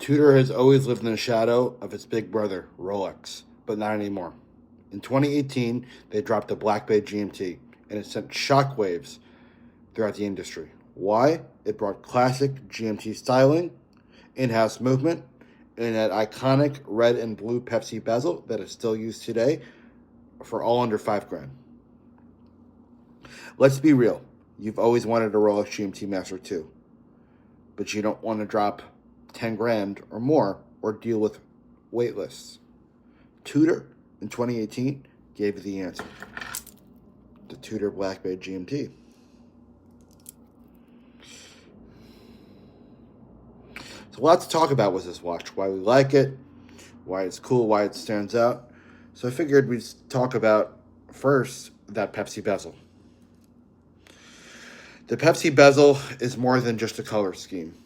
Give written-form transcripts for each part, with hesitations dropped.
Tudor has always lived in the shadow of its big brother, Rolex, but not anymore. In 2018, they dropped the Black Bay GMT, and it sent shockwaves throughout the industry. Why? It brought classic GMT styling, in-house movement, and that iconic red and blue Pepsi bezel that is still used today for all under $5,000. Let's be real. You've always wanted a Rolex GMT Master 2, but you don't want to drop 10 grand or more or deal with wait lists. Tudor in 2018 gave you the answer. The Tudor Black Bay GMT. So a lot to talk about with this watch. Why we like it, why it's cool, why it stands out. So I figured we'd talk about first that Pepsi bezel. The Pepsi bezel is more than just a color scheme.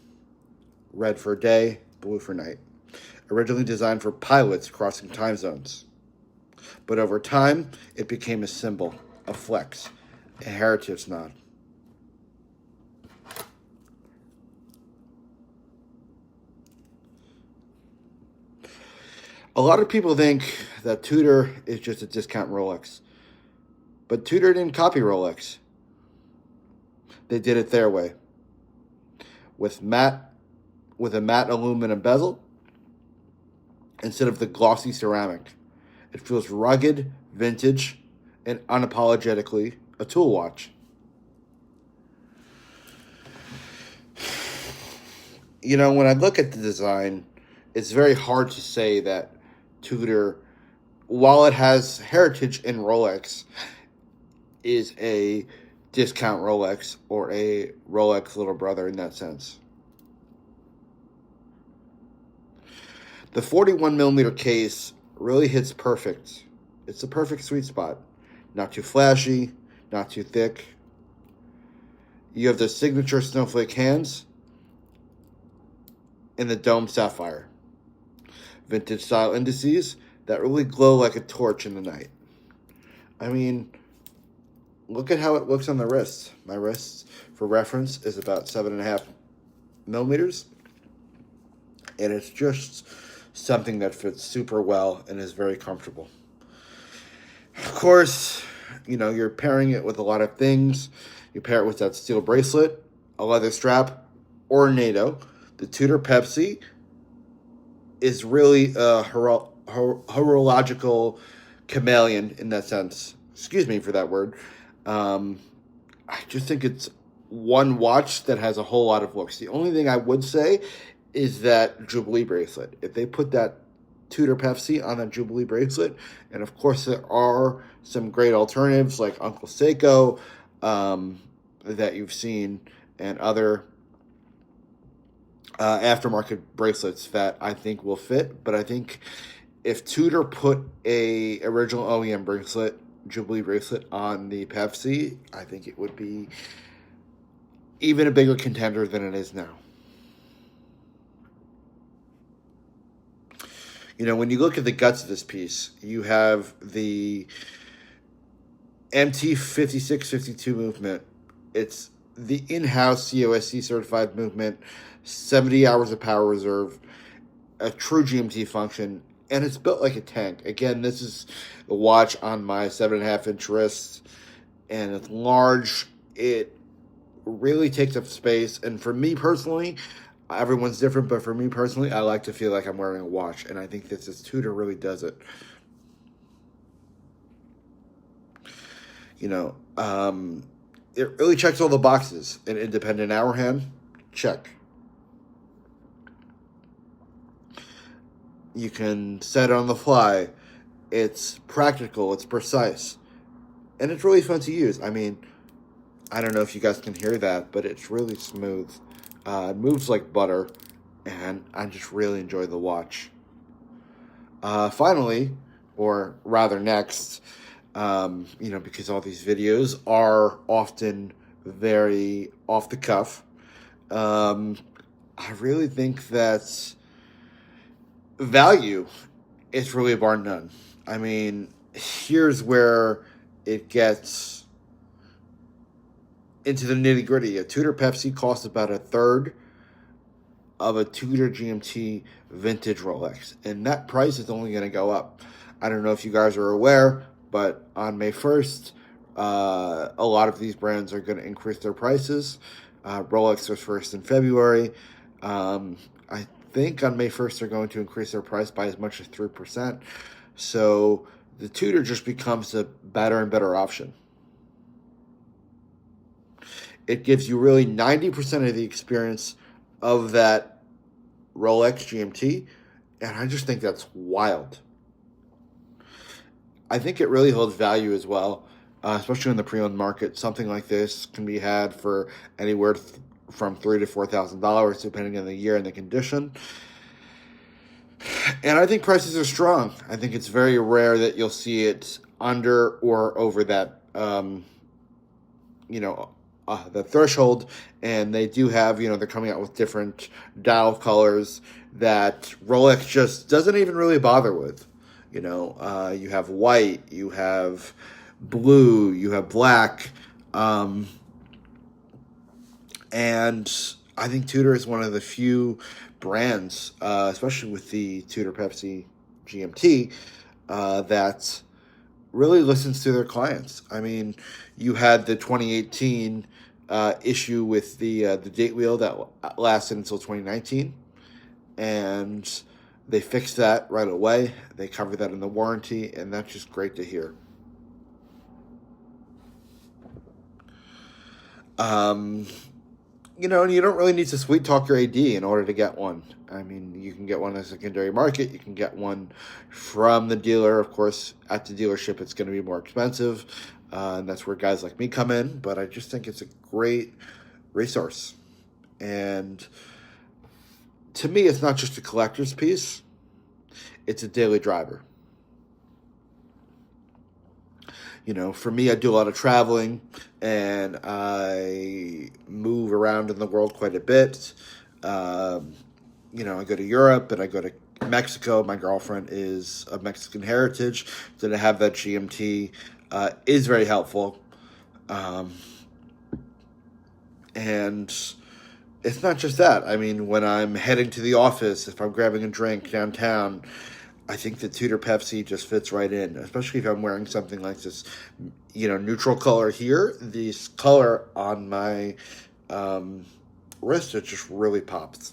Red for day, blue for night. Originally designed for pilots crossing time zones. But over time, it became a symbol, a flex, a heritage nod. A lot of people think that Tudor is just a discount Rolex. But Tudor didn't copy Rolex. They did it their way. With a matte aluminum bezel instead of the glossy ceramic. It feels rugged, vintage, and unapologetically a tool watch. You know, when I look at the design, it's very hard to say that Tudor, while it has heritage in Rolex, is a discount Rolex or a Rolex little brother in that sense. The 41mm case really hits perfect. It's the perfect sweet spot. Not too flashy, not too thick. You have the signature snowflake hands and the dome sapphire. Vintage style indices that really glow like a torch in the night. I mean, look at how it looks on the wrist. My wrist, for reference, is about 7.5 millimeters. And it's just something that fits super well and is very comfortable. Of course, you know, you're pairing it with a lot of things. You pair it with that steel bracelet, a leather strap, or a NATO. The Tudor Pepsi is really a horological chameleon in that sense. Excuse me for that word. I just think it's one watch that has a whole lot of looks. The only thing I would say is that Jubilee bracelet. If they put that Tudor Pepsi on that Jubilee bracelet, and of course there are some great alternatives like Uncle Seiko that you've seen, and other aftermarket bracelets that I think will fit. But I think if Tudor put a original OEM bracelet, Jubilee bracelet, on the Pepsi, I think it would be even a bigger contender than it is now. You know, when you look at the guts of this piece, you have the MT5652 movement. It's the in-house COSC certified movement, 70 hours of power reserve, a true GMT function, and it's built like a tank. Again, this is a watch on my 7.5-inch wrist, and it's large. It really takes up space, and for me personally, everyone's different, but for me personally, I like to feel like I'm wearing a watch, and I think this Tudor really does it. You know, it really checks all the boxes. An independent hour hand, check. You can set it on the fly. It's practical, it's precise, and it's really fun to use. I mean, I don't know if you guys can hear that, but it's really smooth. It moves like butter, and I just really enjoy the watch. Finally, or rather next, you know, because all these videos are often very off the cuff, I really think that value is really a bar none. I mean, here's where it gets into the nitty gritty. A Tudor Pepsi costs about a third of a Tudor GMT vintage Rolex, and that price is only going to go up. I don't know if you guys are aware, but on May 1st, a lot of these brands are going to increase their prices. Rolex was first in February. I think on May 1st, they're going to increase their price by as much as 3%. So the Tudor just becomes a better and better option. It gives you really 90% of the experience of that Rolex GMT, and I just think that's wild. I think it really holds value as well, especially in the pre-owned market. Something like this can be had for anywhere from $3,000 to $4,000, depending on the year and the condition. And I think prices are strong. I think it's very rare that you'll see it under or over that, the threshold. And they do have, they're coming out with different dial colors that Rolex just doesn't even really bother with. You have white, you have blue, you have black, and I think Tudor is one of the few brands, especially with the Tudor Pepsi GMT, that really listens to their clients. I mean, you had the 2018 issue with the date wheel that lasted until 2019, and they fixed that right away. They covered that in the warranty, and that's just great to hear. And you don't really need to sweet talk your AD in order to get one. I mean, you can get one in the secondary market. You can get one from the dealer. Of course, at the dealership, it's going to be more expensive, and that's where guys like me come in. But I just think it's a great resource. And to me, it's not just a collector's piece. It's a daily driver. For me, I do a lot of traveling, and I move around in the world quite a bit. I go to Europe, and I go to Mexico. My girlfriend is of Mexican heritage, so to have that GMT is very helpful. And it's not just that. I mean, when I'm heading to the office, if I'm grabbing a drink downtown, I think the Tudor Pepsi just fits right in, especially if I'm wearing something like this, neutral color here. This color on my wrist, it just really pops.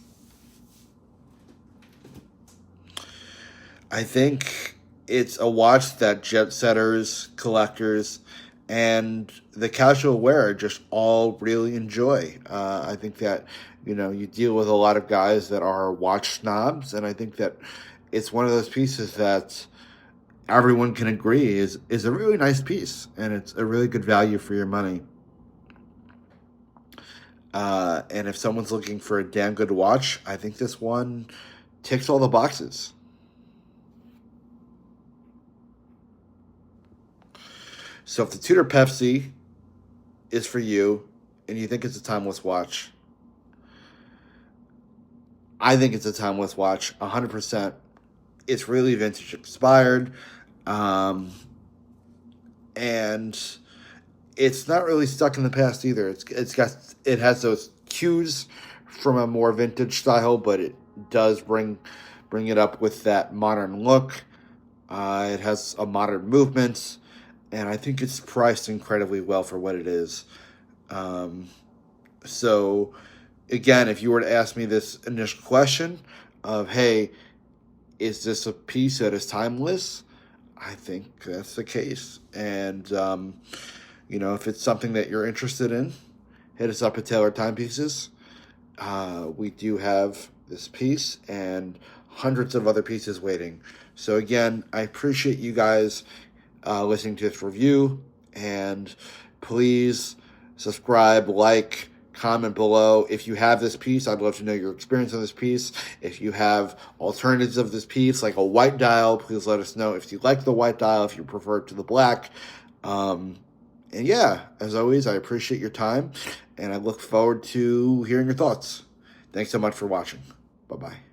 I think it's a watch that jet setters, collectors, and the casual wearer just all really enjoy. I think that, you deal with a lot of guys that are watch snobs, and I think that it's one of those pieces that everyone can agree is a really nice piece, and it's a really good value for your money. And if someone's looking for a damn good watch, I think this one ticks all the boxes. So if the Tudor Pepsi is for you and you think it's a timeless watch, I think it's a timeless watch, 100%. It's really vintage inspired, and it's not really stuck in the past either. It has those cues from a more vintage style, but it does bring it up with that modern look. It has a modern movement, and I think it's priced incredibly well for what it is. So, again, if you were to ask me this initial question of, hey, is this a piece that is timeless? I think that's the case. And, if it's something that you're interested in, hit us up at Taylor Timepieces. We do have this piece and hundreds of other pieces waiting. So, again, I appreciate you guys listening to this review. And please subscribe, like, comment below. If you have this piece, I'd love to know your experience on this piece. If you have alternatives of this piece, like a white dial, please let us know if you like the white dial, if you prefer it to the black. And yeah, as always, I appreciate your time, and I look forward to hearing your thoughts. Thanks so much for watching. Bye-bye.